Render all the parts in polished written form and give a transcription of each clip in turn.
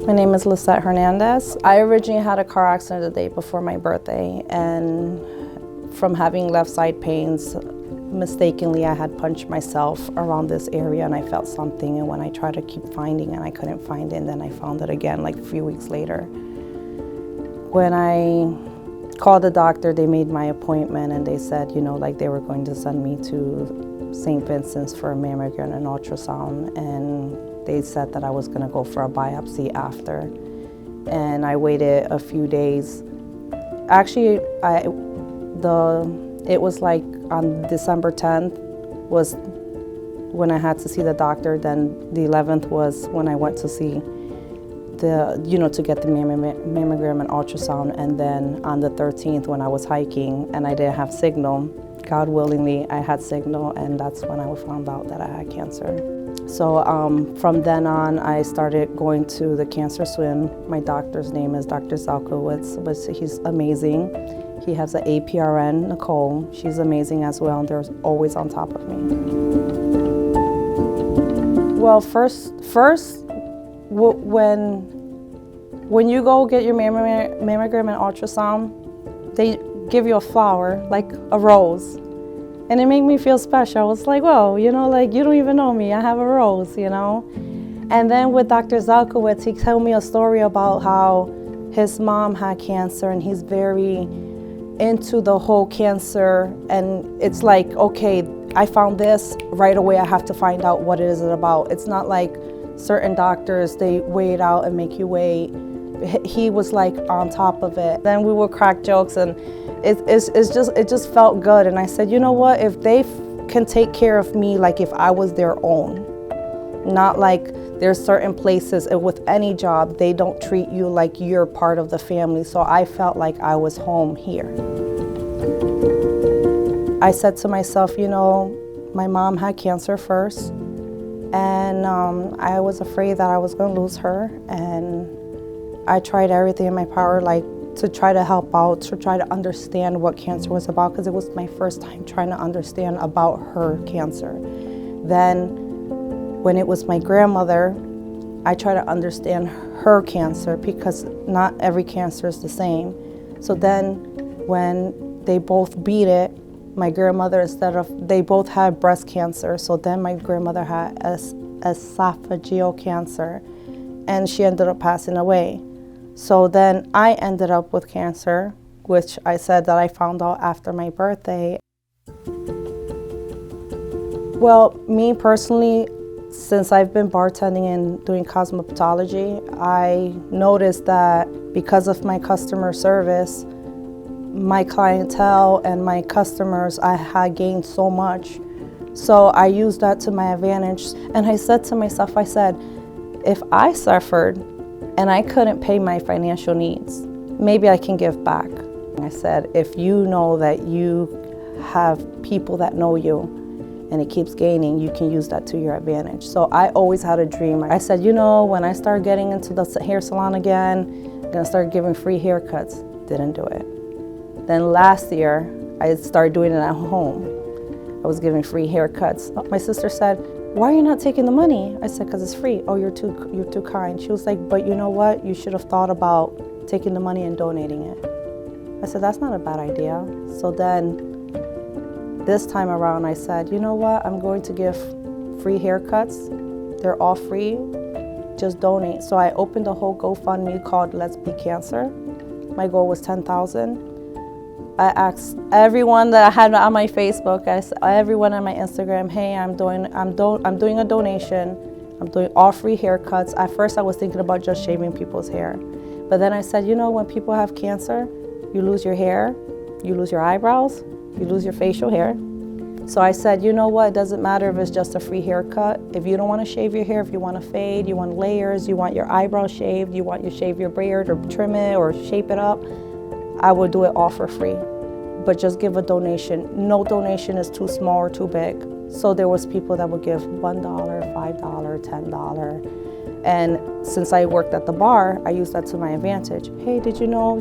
My name is Lisette Hernandez. I originally had a car accident the day before my birthday, and from having left side pains, mistakenly I had punched myself around this area and I felt something, and when I tried to keep finding it, I couldn't find it, and then I found it again like a few weeks later. When I called the doctor, they made my appointment and they said, like they were going to send me to St. Vincent's for a mammogram and ultrasound, and they said that I was going to go for a biopsy after. And I waited a few days. Actually, it was like on December 10th was when I had to see the doctor. Then the 11th was when I went to see to get the mammogram and ultrasound. And then on the 13th when I was hiking and I didn't have signal, God willingly, I had signal, and that's when I found out that I had cancer. So from then on, I started going to the cancer swim. My doctor's name is Dr. Zalkowitz, but he's amazing. He has an APRN, Nicole. She's amazing as well, and they're always on top of me. Well, first, when you go get your mammogram and ultrasound, they give you a flower, like a rose. And it made me feel special. I was like, whoa, like you don't even know me, I have a rose, And then with Dr. Zalkowitz, he told me a story about how his mom had cancer, and he's very into the whole cancer. And it's like, okay, I found this, right away I have to find out what it is about. It's not like certain doctors, they wait out and make you wait. He was like on top of it. Then we would crack jokes, and it just felt good. And I said, you know what, if they can take care of me like if I was their own, not like there's certain places with any job, they don't treat you like you're part of the family. So I felt like I was home here. I said to myself, my mom had cancer first, and I was afraid that I was going to lose her, and I tried everything in my power, like to try to help out, to try to understand what cancer was about, because it was my first time trying to understand about her cancer. Then when it was my grandmother, I tried to understand her cancer, because not every cancer is the same. So then when they both beat it, my grandmother, they both had breast cancer, so then my grandmother had esophageal cancer, and she ended up passing away. So then I ended up with cancer, which I said that I found out after my birthday. Well, me personally, since I've been bartending and doing cosmetology, I noticed that because of my customer service, my clientele and my customers, I had gained so much. So I used that to my advantage. And I said to myself, if I suffered and I couldn't pay my financial needs, maybe I can give back. I said, if you know that you have people that know you and it keeps gaining, you can use that to your advantage. So I always had a dream. I said, when I start getting into the hair salon again, I'm gonna start giving free haircuts. Didn't do it. Then last year, I started doing it at home. I was giving free haircuts. My sister said, why are you not taking the money? I said, because it's free. Oh, you're too kind. She was like, but you know what? You should have thought about taking the money and donating it. I said, that's not a bad idea. So then this time around, I said, you know what? I'm going to give free haircuts. They're all free. Just donate. So I opened a whole GoFundMe called Let's Beat Cancer. My goal was $10,000. I asked everyone that I had on my Facebook, everyone on my Instagram, hey, I'm doing a donation. I'm doing all free haircuts. At first I was thinking about just shaving people's hair. But then I said, when people have cancer, you lose your hair, you lose your eyebrows, you lose your facial hair. So I said, you know what, it doesn't matter if it's just a free haircut. If you don't want to shave your hair, if you want to fade, you want layers, you want your eyebrows shaved, you want to shave your beard or trim it or shape it up, I will do it all for free. But just give a donation. No donation is too small or too big. So there was people that would give $1, $5, $10. And since I worked at the bar, I used that to my advantage. Hey, did you know,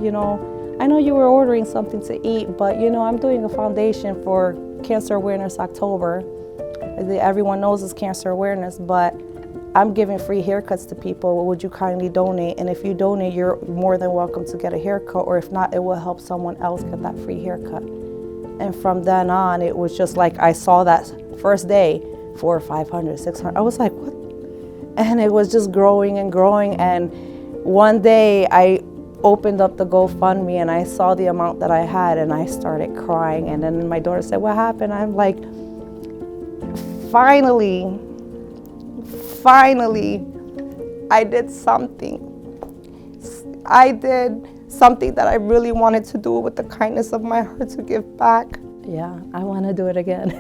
I know you were ordering something to eat, but I'm doing a foundation for Cancer Awareness October. Everyone knows it's cancer awareness, but I'm giving free haircuts to people. Would you kindly donate? And if you donate, you're more than welcome to get a haircut, or if not, it will help someone else get that free haircut. And from then on, it was just like I saw that first day, 400, 500, 600. I was like, what? And it was just growing and growing. And one day I opened up the GoFundMe and I saw the amount that I had and I started crying. And then my daughter said, what happened? I'm like, finally, I did something. I did something that I really wanted to do with the kindness of my heart, to give back. Yeah, I want to do it again.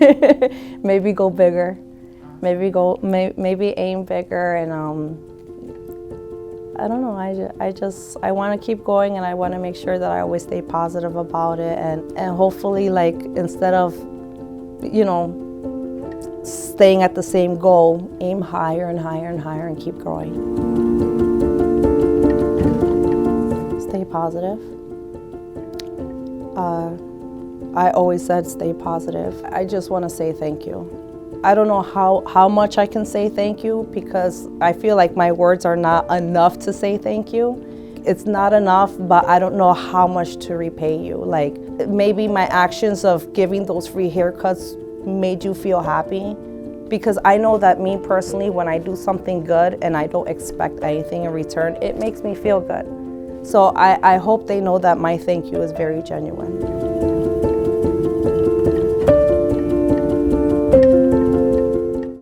Maybe go bigger. Maybe aim bigger, and I don't know. I want to keep going, and I want to make sure that I always stay positive about it, and hopefully, like, instead of, staying at the same goal, aim higher and higher and higher and keep growing. Stay positive. I always said stay positive. I just want to say thank you. I don't know how much I can say thank you, because I feel like my words are not enough to say thank you. It's not enough, but I don't know how much to repay you. Like, maybe my actions of giving those free haircuts made you feel happy, because I know that me personally, when I do something good and I don't expect anything in return, it makes me feel good. So I hope they know that my thank you is very genuine.